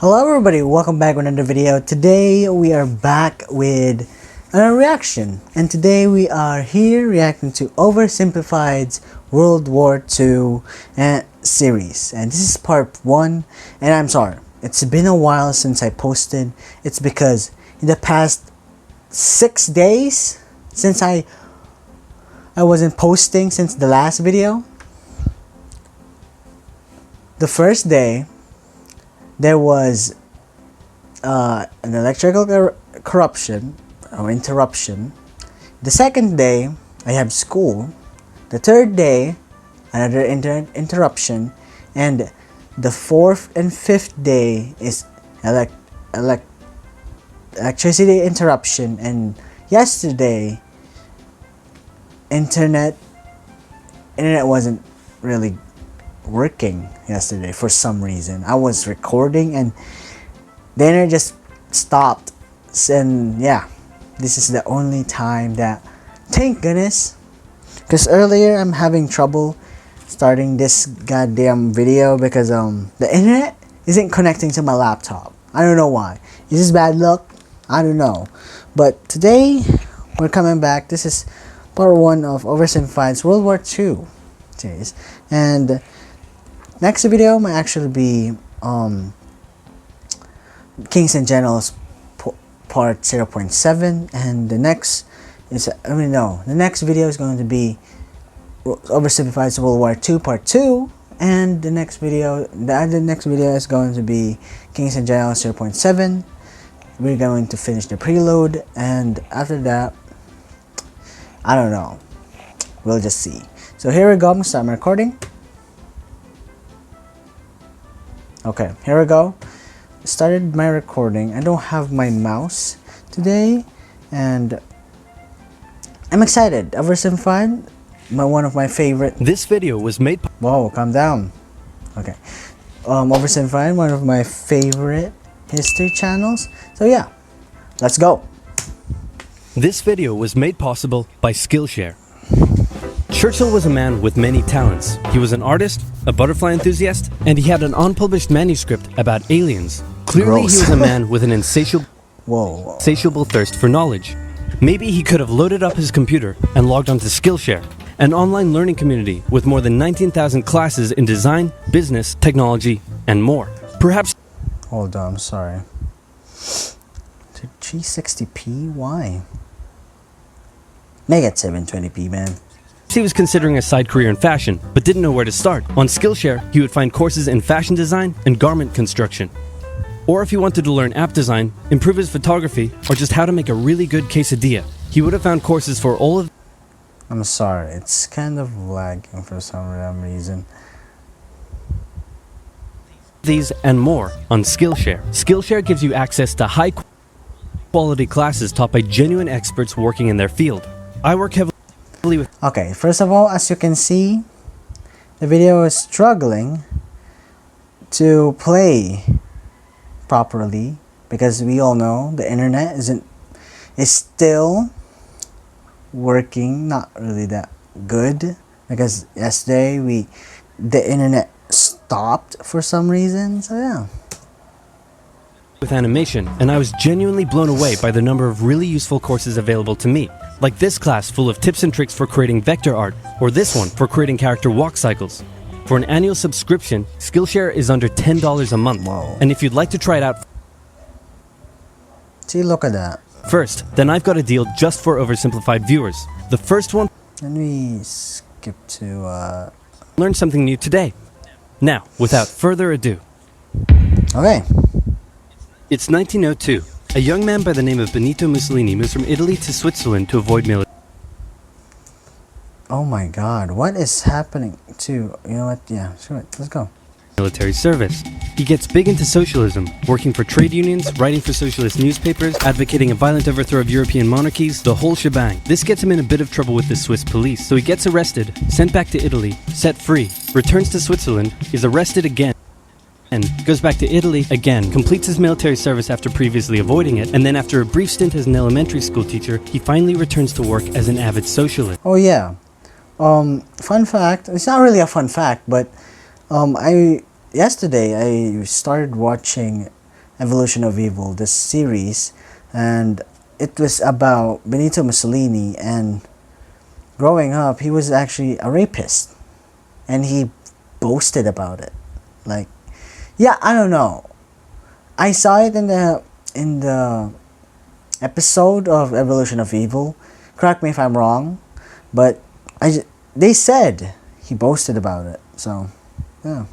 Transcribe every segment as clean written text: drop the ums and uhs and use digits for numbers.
Hello everybody, welcome back with another video. Today we are back with a reaction, and today we are here reacting to Oversimplified's World War II series, and this is part 1. And I'm sorry, it's been a while since I posted. It's because in the past 6 days since I wasn't posting since the last video. The first day there was an electrical corruption or interruption. The second day I have school. The third day another interruption, and the fourth and fifth day is electricity interruption. And yesterday internet wasn't really working yesterday for some reason. I was recording and the internet just stopped, and yeah, this is the only time that, thank goodness, because earlier I'm having trouble starting this goddamn video because the internet isn't connecting to my laptop. I don't know why. Is this bad luck? I don't know. But today we're coming back. This is part 1 of Oversimplified's World War II series, and next video might actually be Kings and Generals part 0.7, and the next is the next video is going to be Oversimplified's World War II part 2, and the next video is going to be Kings and Generals 0.7. We're going to finish the preload, and after that, I don't know, we'll just see. So here we go. I'm gonna start my recording. Okay, here we go. Started my recording. I don't have my mouse today, and I'm excited. Oversimplified, one of my favorite. This video was made. Whoa, calm down. Okay, Oversimplified, one of my favorite history channels. So yeah, let's go. This video was made possible by Skillshare. Churchill was a man with many talents. He was an artist, a butterfly enthusiast, and he had an unpublished manuscript about aliens. Clearly, Gross. he was a man with an insatiable Whoa. thirst for knowledge. Maybe he could have loaded up his computer and logged onto Skillshare, an online learning community with more than 19,000 classes in design, business, technology, and more. Perhaps. Hold on, I'm sorry. 360p? Why? Make it 720p, man. He was considering a side career in fashion, but didn't know where to start. On Skillshare, he would find courses in fashion design and garment construction. Or if he wanted to learn app design, improve his photography, or just how to make a really good quesadilla, he would have found courses for all of. I'm sorry, it's kind of lagging for some reason. These and more on Skillshare. Skillshare gives you access to high quality classes taught by genuine experts working in their field. I work heavily with. Okay, first of all, as you can see, the video is struggling to play properly because we all know the internet is still working not really that good, because yesterday the internet stopped for some reason. So yeah, with animation, and I was genuinely blown away by the number of really useful courses available to me. Like this class full of tips and tricks for creating vector art, or this one for creating character walk cycles. For an annual subscription, Skillshare is under $10 a month. Whoa. And if you'd like to try it out. See, look at that. First, then I've got a deal just for Oversimplified viewers. The first one. Let me skip to Learn something new today. Now, without further ado. okay. It's 1902. A young man by the name of Benito Mussolini moves from Italy to Switzerland to avoid military. Oh my god, what is happening to, you know what, yeah, screw it, let's go. Military service. He gets big into socialism, working for trade unions, writing for socialist newspapers, advocating a violent overthrow of European monarchies, the whole shebang. This gets him in a bit of trouble with the Swiss police, so he gets arrested, sent back to Italy, set free, returns to Switzerland, is arrested again, goes back to Italy again, completes his military service after previously avoiding it, and then after a brief stint as an elementary school teacher, he finally returns to work as an avid socialist. Oh yeah, fun fact, it's not really a fun fact, but yesterday I started watching Evolution of Evil, this series, and it was about Benito Mussolini, and growing up he was actually a rapist, and he boasted about it. Like, yeah, I don't know. I saw it in the episode of Evolution of Evil. Correct me if I'm wrong, but they said he boasted about it. So, yeah.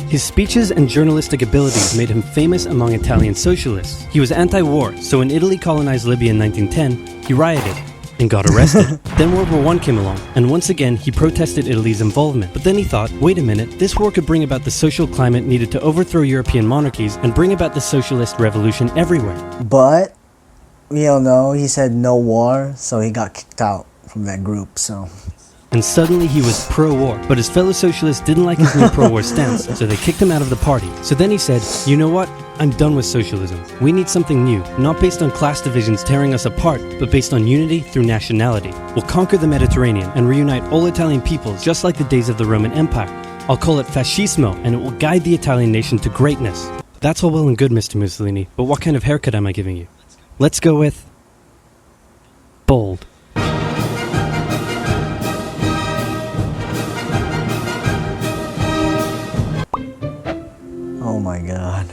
His speeches and journalistic abilities made him famous among Italian socialists. He was anti-war, so when Italy colonized Libya in 1910, he rioted and got arrested. Then World War I came along, and once again he protested Italy's involvement. But then he thought, wait a minute, this war could bring about the social climate needed to overthrow European monarchies and bring about the socialist revolution everywhere. But we all know he said no war, so he got kicked out from that group. So. And suddenly he was pro-war, but his fellow socialists didn't like his new pro-war stance, so they kicked him out of the party. So then he said, you know what? I'm done with socialism. We need something new, not based on class divisions tearing us apart, but based on unity through nationality. We'll conquer the Mediterranean and reunite all Italian peoples just like the days of the Roman Empire. I'll call it fascismo, and it will guide the Italian nation to greatness. That's all well and good, Mr. Mussolini, but what kind of haircut am I giving you? Let's go with bold. Oh my god.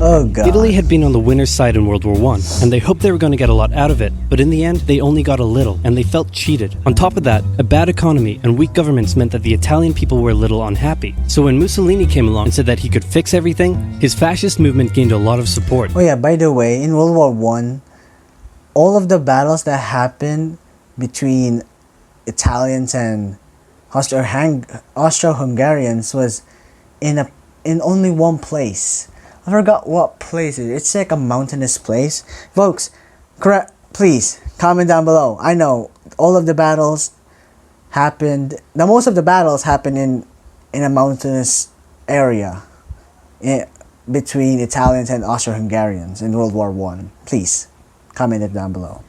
Oh god. Italy had been on the winner's side in World War I, and they hoped they were going to get a lot out of it, but in the end, they only got a little, and they felt cheated. On top of that, a bad economy and weak governments meant that the Italian people were a little unhappy. So when Mussolini came along and said that he could fix everything, his fascist movement gained a lot of support. Oh yeah, by the way, in World War I, all of the battles that happened between Italians and Austro-Hungarians was in only one place. I forgot what place it is. It's like a mountainous place. Folks, please comment down below. I know all of the battles happened. Now most of the battles happened in a mountainous area between Italians and Austro-Hungarians in World War I. Please comment it down below.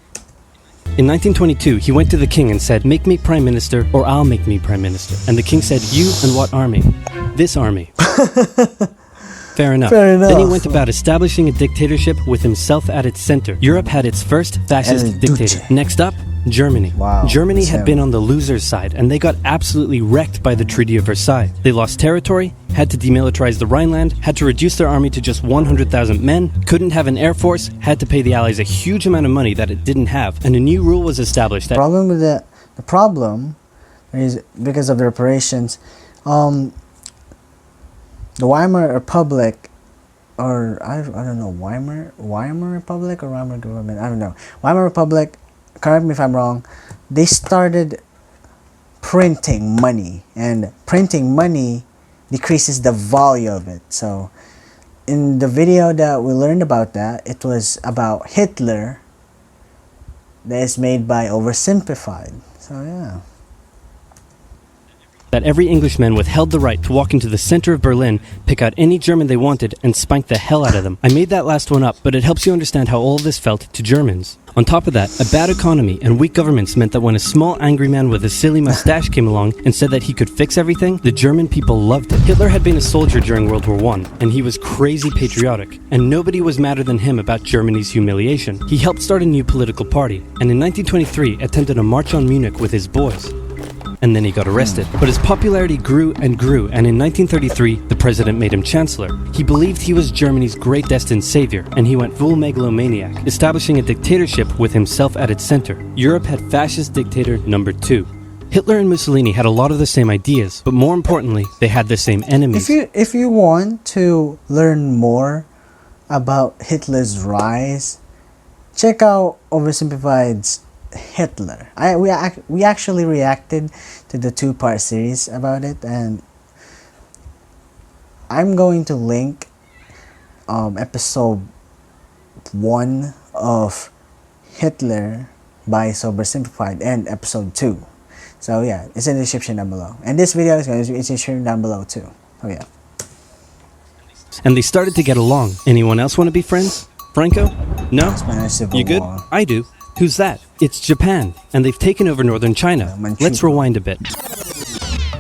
In 1922, he went to the king and said, make me prime minister or I'll make me prime minister. And the king said, you and what army? This army. Fair enough. Fair enough. Then he went about establishing a dictatorship with himself at its center. Europe had its first fascist dictator. Next up, Germany. Wow, Germany had been on the loser's side, and they got absolutely wrecked by the Treaty of Versailles. They lost territory, had to demilitarize the Rhineland, had to reduce their army to just 100,000 men, couldn't have an air force, had to pay the Allies a huge amount of money that it didn't have, and a new rule was established that The problem is because of the reparations. The Weimar Republic, or I don't know, Weimar Republic or Weimar government, I don't know. Weimar Republic, correct me if I'm wrong, they started printing money, and printing money decreases the value of it. So in the video that we learned about that, it was about Hitler, that is made by Oversimplified. So yeah. that every Englishman withheld the right to walk into the center of Berlin, pick out any German they wanted, and spank the hell out of them. I made that last one up, but it helps you understand how all of this felt to Germans. On top of that, a bad economy and weak governments meant that when a small angry man with a silly mustache came along and said that he could fix everything, the German people loved it. Hitler had been a soldier during World War I, and he was crazy patriotic, and nobody was madder than him about Germany's humiliation. He helped start a new political party, and in 1923 attempted a march on Munich with his boys. And then he got arrested. But his popularity grew, and in 1933, the president made him chancellor. He believed he was Germany's great destined savior, and he went full megalomaniac, establishing a dictatorship with himself at its center. Europe had fascist dictator number 2. Hitler and Mussolini had a lot of the same ideas, but more importantly, they had the same enemies. If you want to learn more about Hitler's rise, check out Oversimplified's Hitler. We actually reacted to the 2-part series about it, and I'm going to link episode 1 of Hitler by Oversimplified and episode 2. So yeah, it's in the description down below, and this video is going to be in the description down below too. Oh yeah. And they started to get along. Anyone else want to be friends? Franco? No? You good? I do. Who's that? It's Japan, and they've taken over northern China. Let's rewind a bit.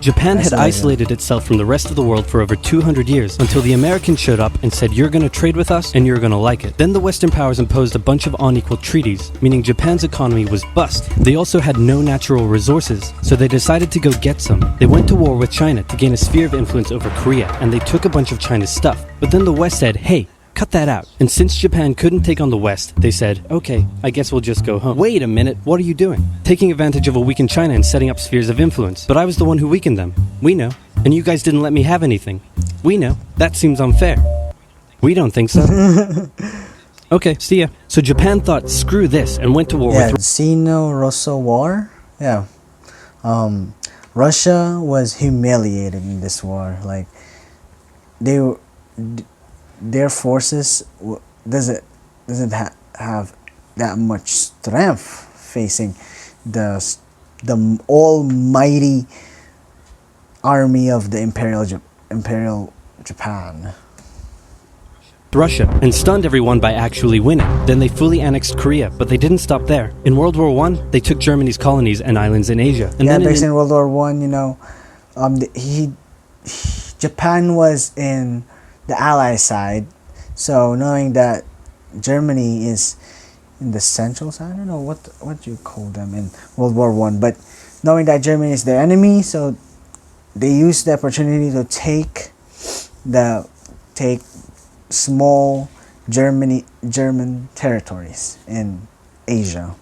Japan had Isolated. isolated itself from the rest of the world for over 200 years until the Americans showed up and said, you're going to trade with us and you're going to like it. Then the Western powers imposed a bunch of unequal treaties, meaning Japan's economy was bust. They also had no natural resources, so they decided to go get some. They went to war with China to gain a sphere of influence over Korea, and they took a bunch of China's stuff. But then the West said, hey, cut that out. And since Japan couldn't take on the West, they said, okay, I guess we'll just go home. Wait a minute, what are you doing? Taking advantage of a weakened China and setting up spheres of influence. But I was the one who weakened them. We know. And you guys didn't let me have anything. We know. That seems unfair. We don't think so. Okay, see ya. So Japan thought, screw this, and went to war with... Sino-Russo War? Yeah. Russia was humiliated in this war. Like, their forces doesn't have that much strength facing the almighty army of the Imperial Japan. Russia, and stunned everyone by actually winning. Then they fully annexed Korea, but they didn't stop there. In World War I, they took Germany's colonies and islands in Asia. And then back in World War I, Japan was in the Allied side, so knowing that Germany is in the central side, I don't know what you call them in World War I, but knowing that Germany is their enemy, so they used the opportunity to take small German territories in Asia.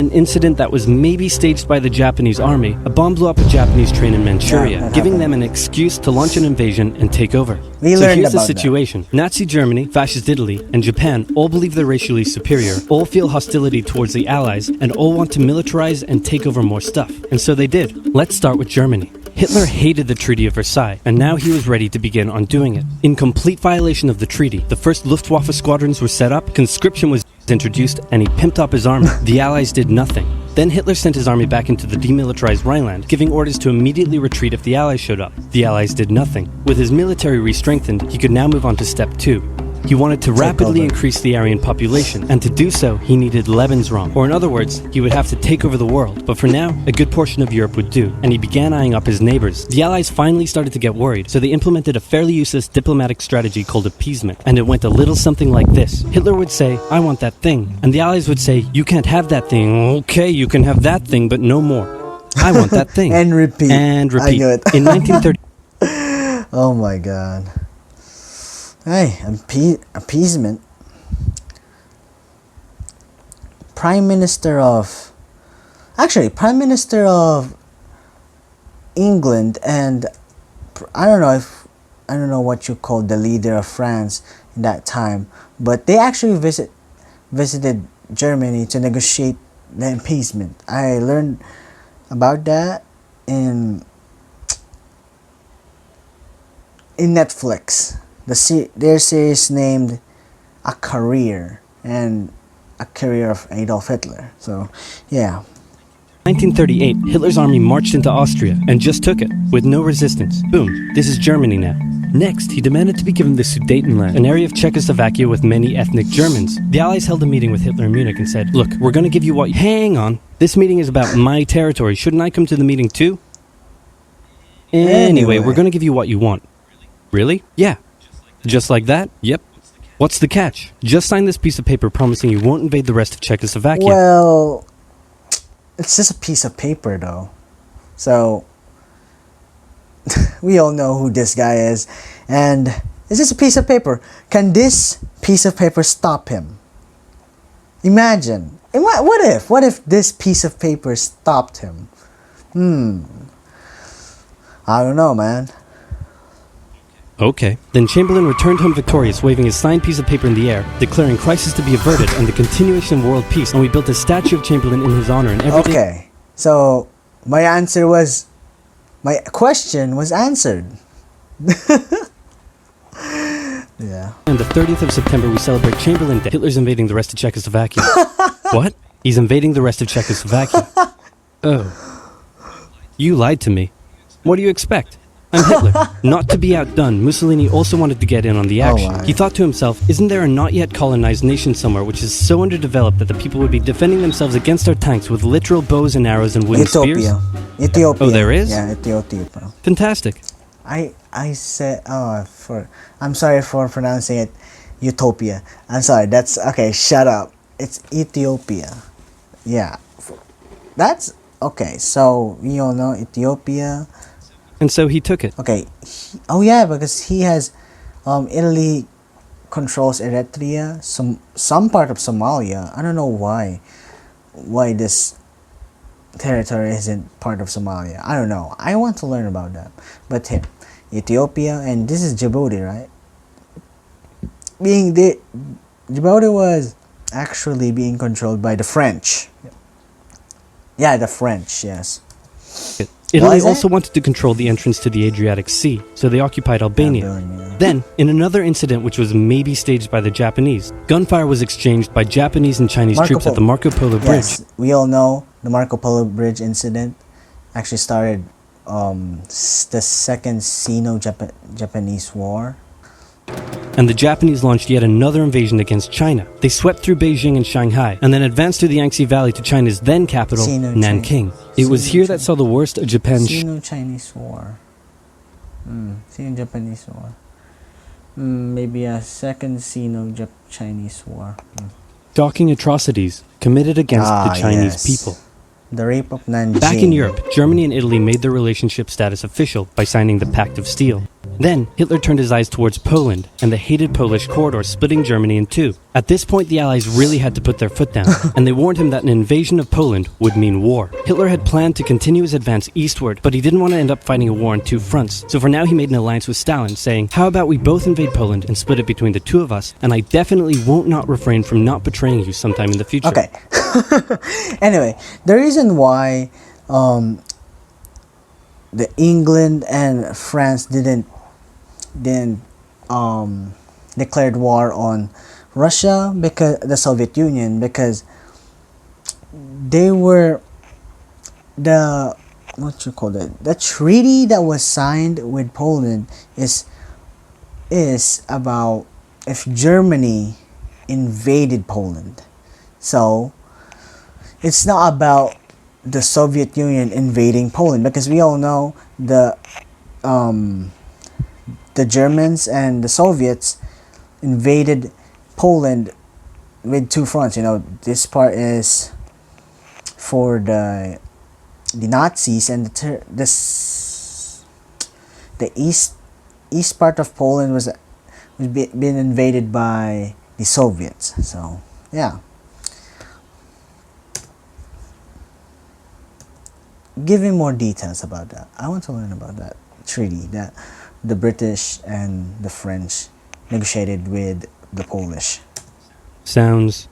An incident that was maybe staged by the Japanese army, a bomb blew up a Japanese train in Manchuria, giving them an excuse to launch an invasion and take over. So here's the situation. Nazi Germany, Fascist Italy, and Japan all believe they're racially superior, all feel hostility towards the Allies, and all want to militarize and take over more stuff. And so they did. Let's start with Germany. Hitler hated the Treaty of Versailles, and now he was ready to begin undoing it. In complete violation of the treaty, the first Luftwaffe squadrons were set up, conscription was introduced, and he pimped up his army. The Allies did nothing. Then Hitler sent his army back into the demilitarized Rhineland, giving orders to immediately retreat if the Allies showed up. The Allies did nothing. With his military re-strengthened, he could now move on to step 2. He wanted to rapidly increase the Aryan population, and to do so, he needed Lebensraum, or in other words, he would have to take over the world. But for now, a good portion of Europe would do, and he began eyeing up his neighbors. The Allies finally started to get worried, so they implemented a fairly useless diplomatic strategy called appeasement, and it went a little something like this. Hitler would say, I want that thing, and the Allies would say, you can't have that thing. Okay, you can have that thing, but no more. I want that thing. And repeat. And repeat. In 1930... Oh my god. Hey, appeasement. Prime Minister of England, and I don't know what you call the leader of France in that time, but they actually visited Germany to negotiate the appeasement. I learned about that in Netflix. Their series named A Career of Adolf Hitler. So, yeah. 1938, Hitler's army marched into Austria and just took it, with no resistance. Boom, this is Germany now. Next, he demanded to be given the Sudetenland, an area of Czechoslovakia with many ethnic Germans. The Allies held a meeting with Hitler in Munich and said, look, we're going to give you what... Hang on, this meeting is about my territory. Shouldn't I come to the meeting too? Anyway, we're going to give you what you want. Really? Yeah. Just like that? Yep. What's the catch? Just sign this piece of paper promising you won't invade the rest of Czechoslovakia. Well, it's just a piece of paper though. So, we all know who this guy is. And it's just a piece of paper. Can this piece of paper stop him? Imagine. What if this piece of paper stopped him? I don't know, man. Okay. Then Chamberlain returned home victorious, waving his signed piece of paper in the air, declaring crisis to be averted and the continuation of world peace, and we built a statue of Chamberlain in his honor and everything. Okay, so my question was answered. Yeah. On the 30th of September, we celebrate Chamberlain Day. Hitler's invading the rest of Czechoslovakia. What? He's invading the rest of Czechoslovakia. Oh. You lied to me. What do you expect? I'm Hitler. Not to be outdone, Mussolini also wanted to get in on the action. my. He thought to himself, isn't there a not yet colonized nation somewhere which is so underdeveloped that the people would be defending themselves against our tanks with literal bows and arrows and wooden spears? Ethiopia. Oh, there is? Yeah, Ethiopia. Fantastic. I said I'm sorry for pronouncing it Utopia. I'm sorry. That's okay. Shut up. It's Ethiopia. Yeah, that's okay. So you all know Ethiopia. And so he took it. Okay. Yeah, because he has Italy controls Eritrea, some part of Somalia. I don't know why this territory isn't part of Somalia. I don't know. I want to learn about that. But here, Ethiopia, and this is Djibouti, right? Djibouti was actually being controlled by the French. Yeah, the French, yes. Italy also wanted to control the entrance to the Adriatic Sea, so they occupied Albania. Then, in another incident which was maybe staged by the Japanese, gunfire was exchanged by Japanese and Chinese troops at the Marco Polo Bridge. Yes, we all know the Marco Polo Bridge incident actually started the Second Sino-Japanese War. And the Japanese launched yet another invasion against China. They swept through Beijing and Shanghai, and then advanced through the Yangtze Valley to China's then capital, Nanking. It was here that saw the worst of Japan's Sino-Chinese War. Sino-Japanese War. Maybe a second Sino-Chinese War. shocking atrocities committed against the Chinese people. The rape of Nanjing. Back in Europe, Germany and Italy made their relationship status official by signing the Pact of Steel. Then, Hitler turned his eyes towards Poland and the hated Polish corridor, splitting Germany in two. At this point, the Allies really had to put their foot down, and they warned him that an invasion of Poland would mean war. Hitler had planned to continue his advance eastward, but he didn't want to end up fighting a war on two fronts. So for now, he made an alliance with Stalin, saying, "How about we both invade Poland and split it between the two of us, and I definitely won't not refrain from not betraying you sometime in the future." Okay. Anyway, the reason why the England and France didn't declared war on Russia, because the Soviet Union, because they were the the treaty that was signed with Poland is about if Germany invaded Poland. So it's not about the Soviet Union invading Poland, because we all know the Germans and the Soviets invaded Poland with two fronts. You know, this part is for the Nazis, and the east part of Poland was been invaded by the Soviets. So yeah, give me more details about that. I want to learn about that treaty that the British and the French negotiated with the Polish. Sounds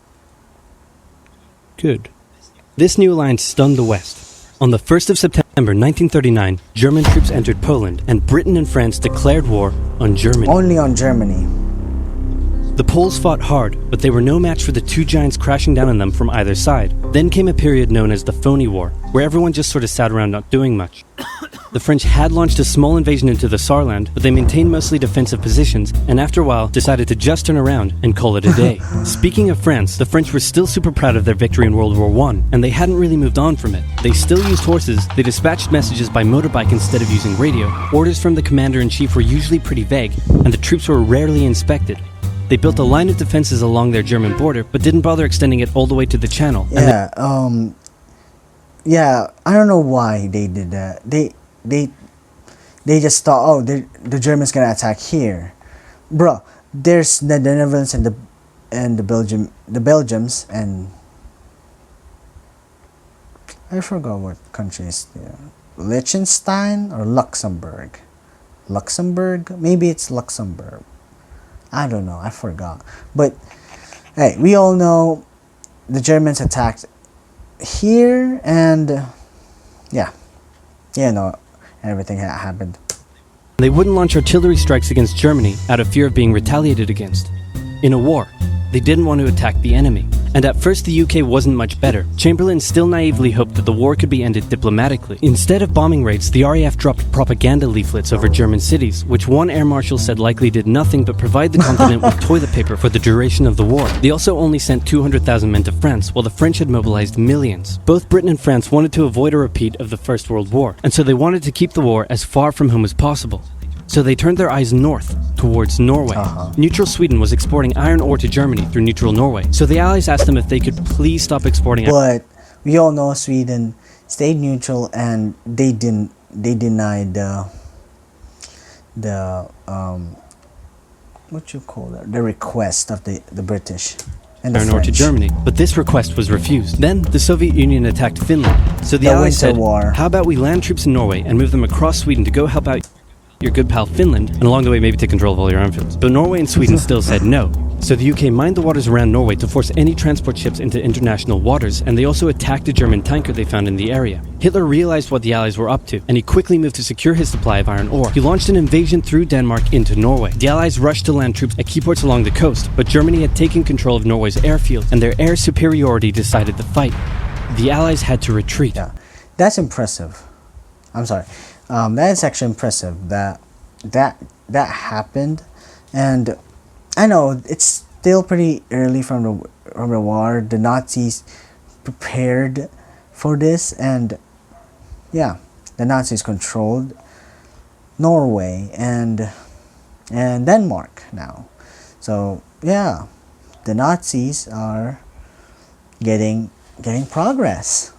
good. This new alliance stunned the West. On the 1st of September 1939, German troops entered Poland, and Britain and France declared war on Germany. Only on Germany. The Poles fought hard, but they were no match for the two giants crashing down on them from either side. Then came a period known as the Phony War, where everyone just sort of sat around not doing much. The French had launched a small invasion into the Saarland, but they maintained mostly defensive positions, and after a while decided to just turn around and call it a day. Speaking of France, the French were still super proud of their victory in World War I, and they hadn't really moved on from it. They still used horses, they dispatched messages by motorbike instead of using radio, orders from the commander-in-chief were usually pretty vague, and the troops were rarely inspected. They built a line of defenses along their German border, but didn't bother extending it all the way to the Channel. Yeah, I don't know why they did that. They just thought, oh, the Germans gonna attack here, bro. There's the Netherlands and the Belgiums, and I forgot what country is there. Liechtenstein or Luxembourg? Maybe it's Luxembourg. I don't know. I forgot. But hey, we all know the Germans attacked here, and everything happened. They wouldn't launch artillery strikes against Germany out of fear of being retaliated against. In a war, they didn't want to attack the enemy. And at first the UK wasn't much better. Chamberlain still naively hoped that the war could be ended diplomatically. Instead of bombing raids, the RAF dropped propaganda leaflets over German cities, which one air marshal said likely did nothing but provide the continent with toilet paper for the duration of the war. They also only sent 200,000 men to France, while the French had mobilized millions. Both Britain and France wanted to avoid a repeat of the First World War, and so they wanted to keep the war as far from home as possible. So they turned their eyes north, towards Norway. Neutral Sweden was exporting iron ore to Germany through neutral Norway, so the Allies asked them if they could please stop exporting iron. But we all know Sweden stayed neutral, and they denied the what you call that, the request of the British and the iron ore to French. Germany, but this request was refused. Then the Soviet Union attacked Finland, so the Allies said, how about we land troops in Norway and move them across Sweden to go help out your good pal Finland, and along the way maybe take control of all your amphibians. But Norway and Sweden still said no. So the UK mined the waters around Norway to force any transport ships into international waters, and they also attacked a German tanker they found in the area. Hitler realized what the Allies were up to, and he quickly moved to secure his supply of iron ore. He launched an invasion through Denmark into Norway. The Allies rushed to land troops at key ports along the coast, but Germany had taken control of Norway's airfield, and their air superiority decided the fight. The Allies had to retreat. Yeah, that's impressive. I'm sorry. That is actually impressive that happened, and I know it's still pretty early from the war. The Nazis prepared for this, and yeah, the Nazis controlled Norway and Denmark now. So yeah, the Nazis are getting progress.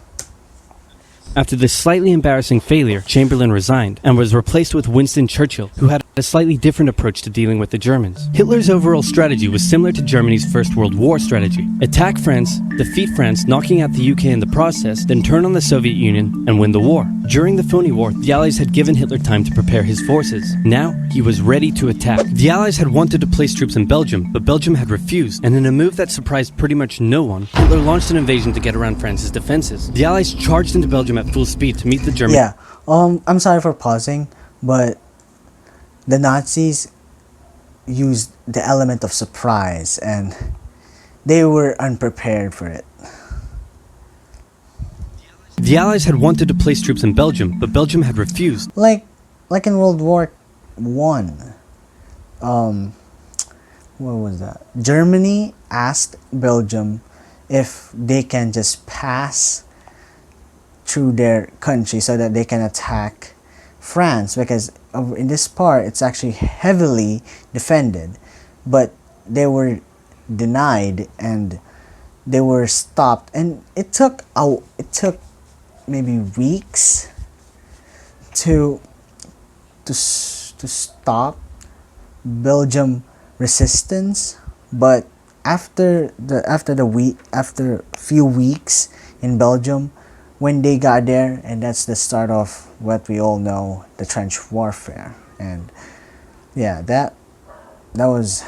After this slightly embarrassing failure, Chamberlain resigned and was replaced with Winston Churchill, who had a slightly different approach to dealing with the Germans. Hitler's overall strategy was similar to Germany's First World War strategy. Attack France, defeat France, knocking out the UK in the process, then turn on the Soviet Union and win the war. During the Phony War, the Allies had given Hitler time to prepare his forces. Now, he was ready to attack. The Allies had wanted to place troops in Belgium, but Belgium had refused, and in a move that surprised pretty much no one, Hitler launched an invasion to get around France's defenses. The Allies charged into Belgium at full speed to meet the Germans. Yeah, I'm sorry for pausing, but the Nazis used the element of surprise, and they were unprepared for it. The Allies had wanted to place troops in Belgium, but Belgium had refused. Like in World War One. What was that? Germany asked Belgium if they can just pass through their country so that they can attack France, because in this part it's actually heavily defended, but they were denied and they were stopped, and it took maybe weeks to stop Belgium resistance. But after a few weeks in Belgium, when they got there, and that's the start of what we all know, the trench warfare. And yeah, that was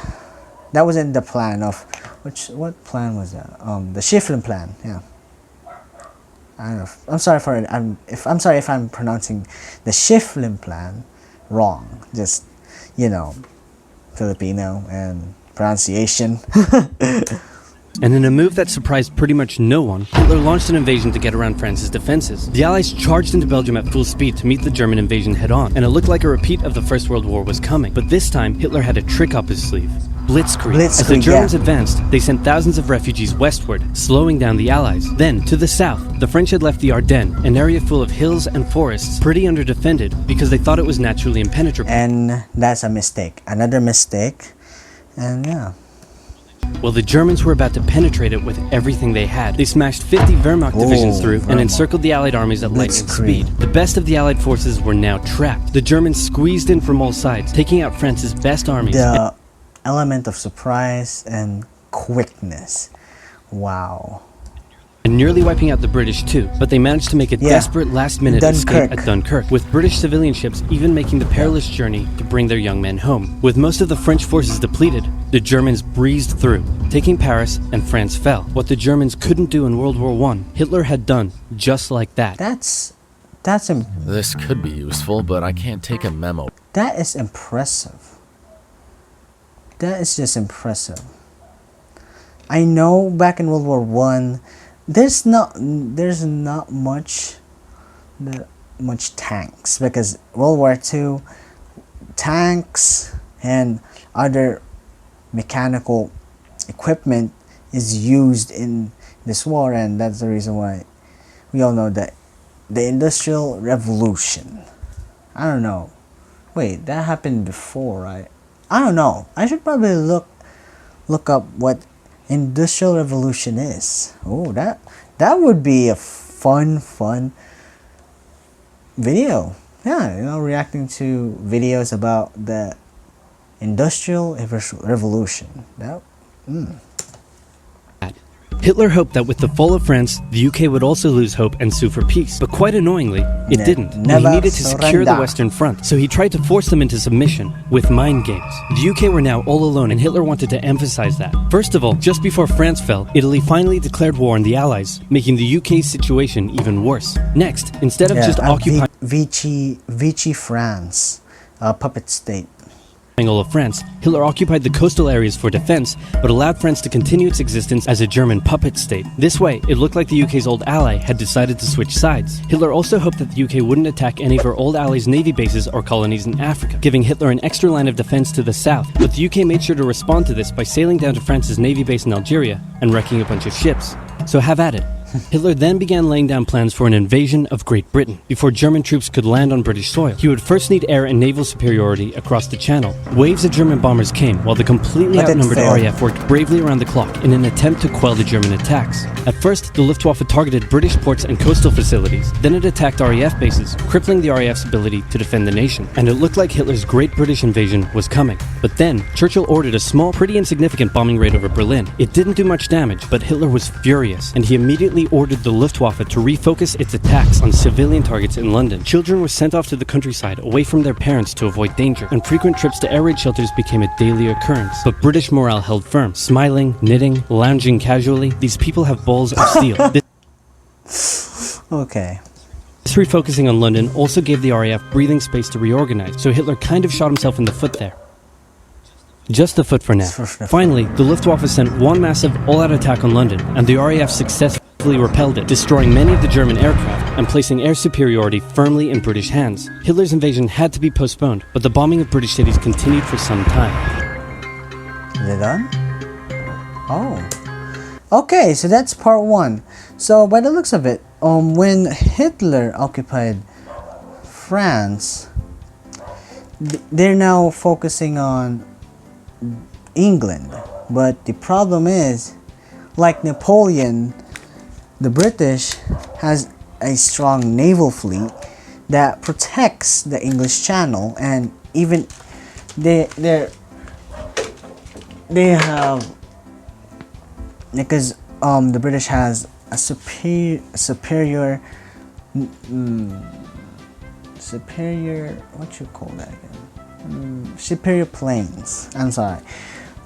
in the plan of what plan was that? The Schifflin plan. Yeah, I don't know. I'm sorry if I'm pronouncing the Schifflin plan wrong. Just, Filipino and pronunciation. And in a move that surprised pretty much no one, Hitler launched an invasion to get around France's defenses. The Allies charged into Belgium at full speed to meet the German invasion head-on, and it looked like a repeat of the First World War was coming. But this time, Hitler had a trick up his sleeve. Blitzkrieg. As the Germans advanced, they sent thousands of refugees westward, slowing down the Allies. Then, to the south, the French had left the Ardennes, an area full of hills and forests, pretty underdefended, because they thought it was naturally impenetrable. And that's a mistake. Another mistake. And yeah. Well, the Germans were about to penetrate it with everything they had. They smashed 50 Wehrmacht divisions through and encircled the Allied armies at lightning speed. The best of the Allied forces were now trapped. The Germans squeezed in from all sides, taking out France's best armies. The element of surprise and quickness. Wow. And nearly wiping out the British too, but they managed to make a desperate last-minute escape at Dunkirk, with British civilian ships even making the perilous journey to bring their young men home. With most of the French forces depleted, the Germans breezed through, taking Paris, and France fell. What the Germans couldn't do in World War I, Hitler had done just like that. This could be useful, but I can't take a memo. That is impressive. That is just impressive. I know back in World War One, there's not much tanks, because World War Two, tanks and other mechanical equipment is used in this war, and that's the reason why we all know that the Industrial Revolution. I don't know. Wait, that happened before, right? I don't know. I should probably look up what Industrial Revolution is. Oh, that would be a fun video. Yeah, reacting to videos about the Industrial Revolution. Hitler hoped that with the fall of France, the UK would also lose hope and sue for peace. But quite annoyingly, it didn't. And he needed to secure the Western Front, so he tried to force them into submission with mind games. The UK were now all alone, and Hitler wanted to emphasize that. First of all, just before France fell, Italy finally declared war on the Allies, making the UK's situation even worse. Next, instead of just occupying Vichy France, a puppet state. All of France, Hitler occupied the coastal areas for defense, but allowed France to continue its existence as a German puppet state. This way, it looked like the UK's old ally had decided to switch sides. Hitler also hoped that the UK wouldn't attack any of her old allies' navy bases or colonies in Africa, giving Hitler an extra line of defense to the south. But the UK made sure to respond to this by sailing down to France's navy base in Algeria and wrecking a bunch of ships. So have at it. Hitler then began laying down plans for an invasion of Great Britain. Before German troops could land on British soil, he would first need air and naval superiority across the Channel. Waves of German bombers came, while the completely outnumbered RAF worked bravely around the clock in an attempt to quell the German attacks. At first, the Luftwaffe targeted British ports and coastal facilities. Then it attacked RAF bases, crippling the RAF's ability to defend the nation. And it looked like Hitler's Great British invasion was coming. But then, Churchill ordered a small, pretty insignificant bombing raid over Berlin. It didn't do much damage, but Hitler was furious, and he immediately ordered the Luftwaffe to refocus its attacks on civilian targets in London. Children were sent off to the countryside away from their parents to avoid danger, and frequent trips to air raid shelters became a daily occurrence. But British morale held firm. Smiling, knitting, lounging casually, these people have balls of steel. Okay. This refocusing on London also gave the RAF breathing space to reorganize, so Hitler kind of shot himself in the foot there. Just the foot for now. Finally, the Luftwaffe sent one massive all-out attack on London, and the RAF successfully repelled it, destroying many of the German aircraft and placing air superiority firmly in British hands. Hitler's invasion had to be postponed, but the bombing of British cities continued for some time. Is it done? Oh. Okay, so that's part one. So by the looks of it, when Hitler occupied France, they're now focusing on England. But the problem is, like Napoleon, the British has a strong naval fleet that protects the English Channel, and even they have, because the British has a superior what you call that again? Superior planes. I'm sorry.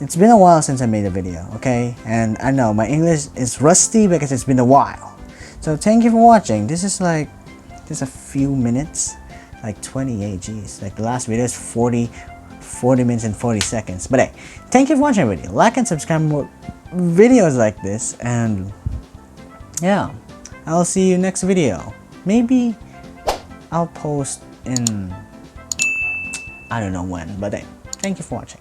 It's been a while since I made a video, okay? And I know my English is rusty because it's been a while. So thank you for watching. This is like just a few minutes, like 28 Gs. Like the last video is 40 minutes and 40 seconds. But hey, thank you for watching the video. Like and subscribe for more videos like this. And yeah, I'll see you next video. Maybe I'll post in, I don't know when, but hey, thank you for watching.